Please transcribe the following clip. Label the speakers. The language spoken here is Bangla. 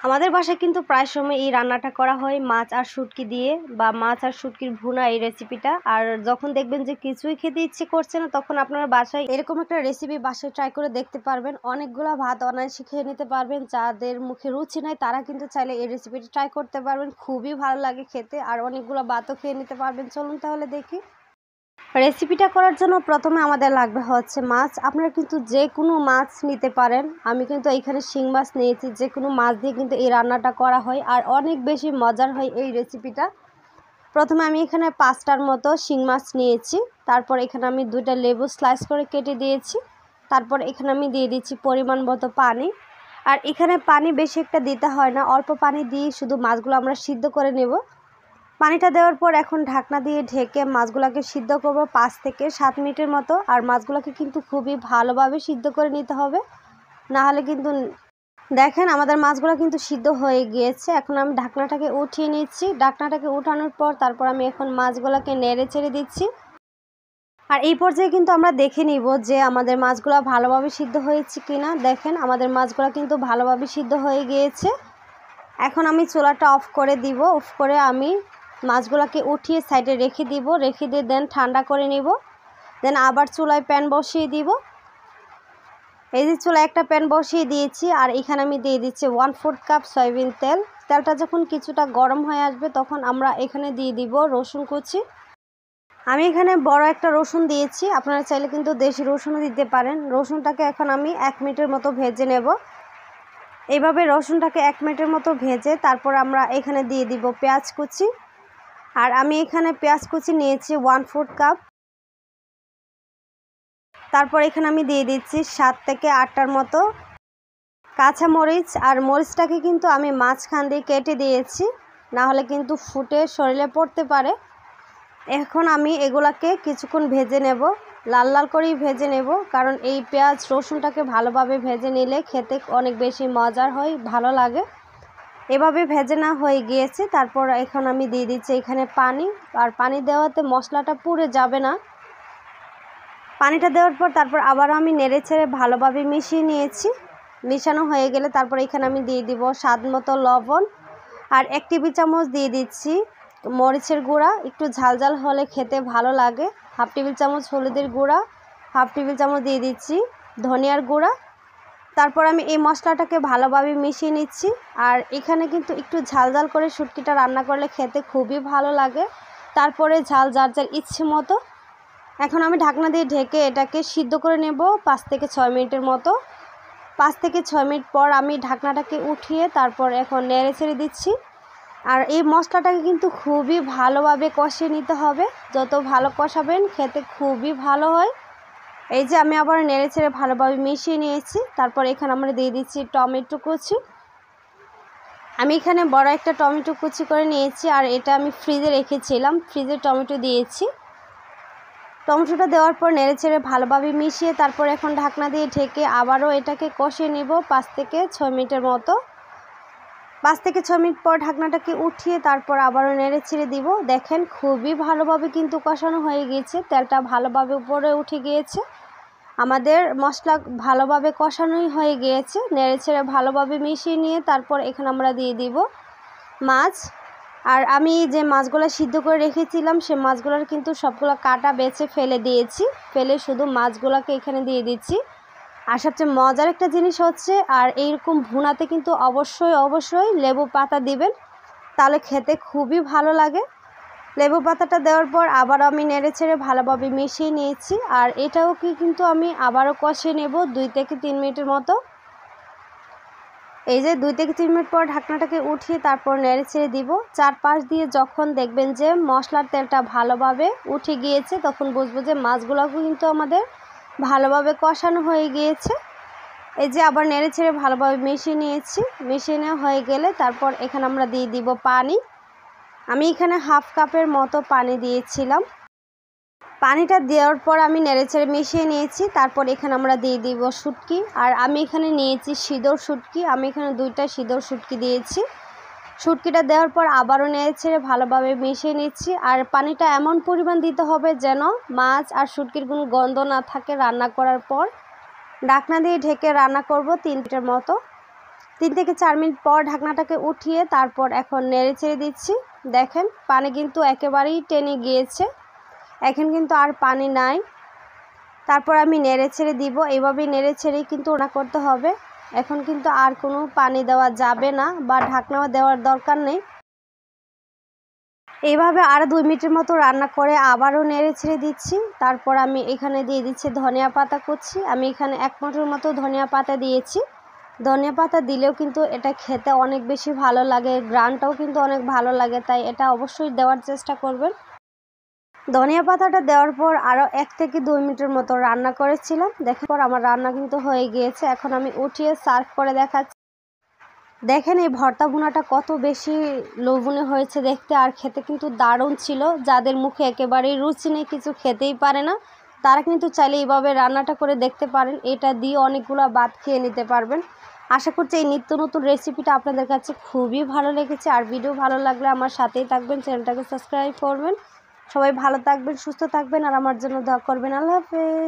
Speaker 1: আমাদের বাসায় কিন্তু প্রায় সময় এই রান্নাটা করা হয় মাছ আর শুটকি দিয়ে, বা মাছ আর শুটকির ভুনা এই রেসিপিটা। আর যখন দেখবেন যে কিছুই খেতে ইচ্ছে করছে না, তখন আপনারা বাসায় এরকম একটা রেসিপি বাসায় ট্রাই করে দেখতে পারবেন। অনেকগুলো ভাত অনায়াসে খেয়ে নিতে পারবেন। যাদের মুখে রুচি নাই তারা কিন্তু চাইলে এই রেসিপিটা ট্রাই করতে পারবেন, খুবই ভালো লাগে খেতে, আর অনেকগুলো ভাতও খেয়ে নিতে পারবেন। চলুন তাহলে দেখি। রেসিপিটা করার জন্য প্রথমে আমাদের লাগবে হচ্ছে মাছ। আপনারা কিন্তু যে কোনো মাছ নিতে পারেন। আমি কিন্তু এইখানে শিং মাছ নিয়েছি। যে কোনো মাছ দিয়ে কিন্তু এই রান্নাটা করা হয়, আর অনেক বেশি মজার হয় এই রেসিপিটা। প্রথমে আমি এখানে 5টার মতো শিং মাছ নিয়েছি। তারপর এখানে আমি 2টা লেবু স্লাইস করে কেটে দিয়েছি। তারপর এখানে আমি দিয়ে দিচ্ছি পরিমাণ মতো পানি। আর এখানে পানি বেশি একটা দিতে হয় না, অল্প পানি দিয়ে শুধু মাছগুলো আমরা সিদ্ধ করে নেব। পানিটা দেওয়ার পর এখন ঢাকনা দিয়ে ঢেকে মাছগুলোকে সিদ্ধ করব 5 থেকে 7 মিনিটের মতো। আর মাছগুলোকে কিন্তু খুবই ভালোভাবে সিদ্ধ করে নিতে হবে, না হলে কিন্তু দেখেন আমাদের মাছগুলো কিন্তু সিদ্ধ হয়ে গিয়েছে। এখন আমি ঢাকনাটাকে উঠিয়ে নিচ্ছি। ঢাকনাটাকে উঠানোর পর তারপর আমি এখন মাছগুলোকে নেড়ে চেড়ে দিচ্ছি। আর এই পর্যায়ে কিন্তু আমরা দেখে নিব যে আমাদের মাছগুলো ভালোভাবে সিদ্ধ হয়েছে কিনা। দেখেন আমাদের মাছগুলো কিন্তু ভালোভাবে সিদ্ধ হয়ে গিয়েছে। এখন আমি চুলাটা অফ করে দিব। অফ করে আমি মাছগুলোকে উঠিয়ে সাইডে রেখে দিব। রেখে দিয়ে দেন ঠান্ডা করে নিব। দেন আবার চুলায় প্যান বসিয়ে দিব। এই যে চুলায় একটা প্যান বসিয়ে দিয়েছি, আর এখানে আমি দিয়ে দিচ্ছি 1/4 কাপ সয়াবিন তেল। তেলটা যখন কিছুটা গরম হয়ে আসবে তখন আমরা এখানে দিয়ে দিব রসুন কুচি। আমি এখানে বড় একটা রসুন দিয়েছি, আপনারা চাইলে কিন্তু দেশি রসুনও দিতে পারেন। রসুনটাকে এখন আমি 1 মিনিটের মতো ভেজে নেব। এইভাবে রসুনটাকে 1 মিনিটের মতো ভেজে তারপর আমরা এখানে দিয়ে দিব পেঁয়াজ কুচি। আর আমি এখানে পেঁয়াজ কুচি নিয়েছি 1/4 কাপ। তারপর এখানে আমি দিয়ে দিচ্ছি 7 থেকে 8টার মতো কাঁচা মরিচ। আর মরিচটাকে কিন্তু আমি মাঝখান দিয়ে কেটে দিয়েছি, না হলে কিন্তু ফুটে শরীরে পড়তে পারে। এখন আমি এগুলাকে কিছুক্ষণ ভেজে নেব, লাল লাল করেই ভেজে নেব, কারণ এই পেঁয়াজ রসুনটাকে ভালোভাবে ভেজে নিলে খেতে অনেক বেশি মজার হয়, ভালো লাগে। এভাবে ভেজে না হয়ে গিয়েছে। তারপর এখন আমি দিয়ে দিচ্ছি এখানে পানি। আর পানি দেওয়াতে মশলাটা পুড়ে যাবে না। পানিটা দেওয়ার পর তারপর আবার আমি নেড়ে ছেড়ে ভালোভাবে মিশিয়ে নিয়েছি। মিশানো হয়ে গেলে তারপর এখানে আমি দিয়ে দিব স্বাদ মতো লবণ। আর 1 টেবিল চামচ দিয়ে দিচ্ছি মরিচের গুঁড়া। একটু ঝাল ঝাল হলে খেতে ভালো লাগে। 1/2 টেবিল চামচ হলুদের গুঁড়া। 1/2 টেবিল চামচ দিয়ে দিচ্ছি ধনিয়ার গুঁড়া। তারপর আমি এই মশলাটাকে ভালোভাবে মিশিয়ে নিচ্ছি। আর এখানে কিন্তু একটু ঝাল ঝাল করে শুটকিটা রান্না করলে খেতে খুবই ভালো লাগে। তারপরে ঝাল যার যার ইচ্ছে মতো। এখন আমি ঢাকনা দিয়ে ঢেকে এটাকে সিদ্ধ করে নেব 5 থেকে 6 মিনিটের মতো। 5 থেকে 6 মিনিট পর আমি ঢাকনাটাকে উঠিয়ে তারপর এখন নেড়ে ছেড়ে দিচ্ছি। আর এই মশলাটাকে কিন্তু খুবই ভালোভাবে কষিয়ে নিতে হবে। যত ভালো কষাবেন খেতে খুবই ভালো হয়। এই যে আমি আবার নেড়ে ছেড়ে ভালোভাবে মিশিয়ে নিয়েছি। তারপর এখানে আমরা দিয়ে দিচ্ছি টমেটো কুচি। আমি এখানে বড় একটা টমেটো কুচি করে নিয়েছি, আর এটা আমি ফ্রিজে রেখেছিলাম। ফ্রিজে টমেটো দিয়েছি। টমেটোটা দেওয়ার পর নেড়ে ছেড়ে ভালোভাবে মিশিয়ে তারপর এখন ঢাকনা দিয়ে ঢেকে আবারও এটাকে কষিয়ে নেব 5 থেকে 6 মিনিটের মতো। 5 থেকে 6 মিনিট পর ঢাকনাটাকে উঠিয়ে তারপর আবারও নেড়ে ছেড়ে দিব। দেখেন খুবই ভালোভাবে কিন্তু কষানো হয়ে গিয়েছে, তেলটা ভালোভাবে উপরে উঠে গিয়েছে। আমাদের মশলা ভালোভাবে কষানোই হয়ে গিয়েছে। নেড়ে ছেড়ে ভালোভাবে মিশিয়ে নিয়ে তারপর এখানে আমরা দিয়ে দিব মাছ। আর আমি যে মাছগুলো সিদ্ধ করে রেখেছিলাম সে মাছগুলোর কিন্তু সবগুলো কাটা বেছে ফেলে দিয়েছি। ফেলে শুধু মাছগুলোকে এখানে দিয়ে দিচ্ছি। আর সবচেয়ে মজার একটা জিনিস হচ্ছে, আর এইরকম ভুনাতে কিন্তু অবশ্যই লেবু পাতা দিবেন, তাহলে খেতে খুবই ভালো লাগে। লেবু পাতাটা দেওয়ার পর আবার আমি নেড়ে ছেড়ে ভালোভাবে মিশিয়ে নিয়েছি। আর এটাও কিন্তু আমি আবারও কষিয়ে নেব 2 থেকে 3 মিনিটের মতো। এই যে 2 থেকে 3 মিনিট পর ঢাকনাটাকে উঠিয়ে তারপর নেড়ে ছেড়ে দিব। চারপাশ দিয়ে যখন দেখবেন যে মশলার তেলটা ভালোভাবে উঠে গিয়েছে, তখন বুঝবো যে মাছগুলো কিন্তু আমাদের ভালোভাবে কষানো হয়ে গিয়েছে। এই যে আবার নেড়ে ছেড়ে ভালোভাবে মিশিয়ে নিয়েছি। মিশিয়ে নেওয়া হয়ে গেলে তারপর এখানে আমরা দিয়ে দিব পানি। আমি এখানে 1/2 কাপের মতো পানি দিয়েছিলাম। পানিটা দেওয়ার পর আমি নেড়েচেড়ে মিশিয়ে নিয়েছি। তারপর এখানে আমরা দিয়ে দিব শুটকি। আর আমি এখানে নিয়েছি সিদর শুটকি। আমি এখানে 2টা সিদর শুটকি দিয়েছি। শুটকিটা দেওয়ার পর আবারও নেড়েচেড়ে ভালোভাবে মিশিয়ে নিচ্ছি। আর পানিটা এমন পরিমাণ দিতে হবে যেন মাছ আর শুটকির কোনো গন্ধ না থাকে রান্না করার পর। ঢাকনা দিয়ে ঢেকে রান্না করব 3 মিনিটের মতো। 3 থেকে 4 মিনিট পর ঢাকনাটাকে উঠিয়ে তারপর এখন নেড়ে চেড়ে দিচ্ছি। দেখেন পানি কিন্তু একেবারেই টেনে গিয়েছে, এখন কিন্তু আর পানি নাই। তারপর আমি নেড়ে ছেড়ে দিব, এইভাবেই নেড়ে ছেড়েই কিন্তু রান্না করতে হবে। এখন কিন্তু আর কোনো পানি দেওয়া যাবে না বা ঢাকনাও দেওয়ার দরকার নেই। এইভাবে আরও 2 মিনিটের মতো রান্না করে আবারও নেড়ে ছেড়ে দিচ্ছি। তারপর আমি এখানে দিয়ে দিচ্ছি ধনিয়া পাতা কুচি। আমি এখানে 1 মুঠোর মতো ধনিয়া পাতা দিয়েছি। ধনিয়া পাতা দিলেও কিন্তু এটা খেতে অনেক বেশি ভালো লাগে, গ্রানটাও কিন্তু অনেক ভালো লাগে, তাই এটা অবশ্যই দেওয়ার চেষ্টা করবেন। ধনিয়া পাতাটা দেওয়ার পর আরও 1 থেকে 2 মিনিটের মতো রান্না করেছিলাম। দেখার পর আমার রান্না কিন্তু হয়ে গিয়েছে। এখন আমি উঠিয়ে সার্ভ করে দেখাচ্ছি। দেখেন এই ভর্তা ভুনাটা কত বেশি লোভনীয় হয়েছে দেখতে, আর খেতে কিন্তু দারুণ ছিল। যাদের মুখে একেবারেই রুচি নেই, কিছু খেতেই পারে না, তারা কিন্তু চাইলে এইভাবে রান্নাটা করে দেখতে পারেন। এটা দিয়ে অনেকগুলো ভাত খেয়ে নিতে পারবেন। আশা করছি এই নিত্য নতুন রেসিপিটা আপনাদের কাছে খুবই ভালো লেগেছে। আর ভিডিও ভালো লাগলে আমার সাথেই থাকবেন, চ্যানেলটাকে সাবস্ক্রাইব করবেন। সবাই ভালো থাকবেন, সুস্থ থাকবেন, আর আমার জন্য দোয়া করবেন। আল্লাহ হাফেজ।